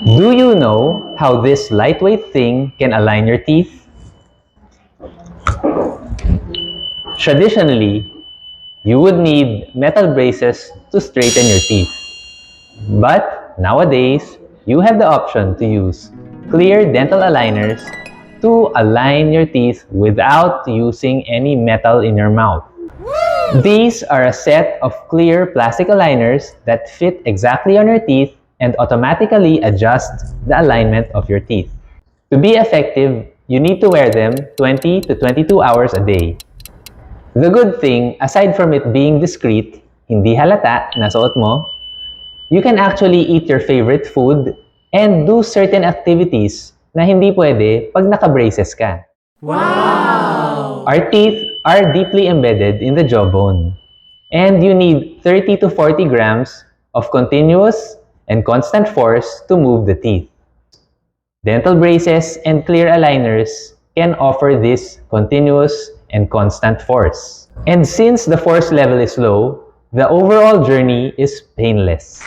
Do you know how this lightweight thing can align your teeth? Traditionally, you would need metal braces to straighten your teeth. But nowadays, you have the option to use clear dental aligners to align your teeth without using any metal in your mouth. These are a set of clear plastic aligners that fit exactly on your teeth and automatically adjust the alignment of your teeth. To be effective, you need to wear them 20 to 22 hours a day. The good thing, aside from it being discreet, hindi halata na suot mo, you can actually eat your favorite food and do certain activities na hindi pwede pag naka-braces ka. Wow! Our teeth are deeply embedded in the jawbone, and you need 30 to 40 grams of continuous and constant force to move the teeth. Dental braces and clear aligners can offer this continuous and constant force. And since the force level is low, the overall journey is painless.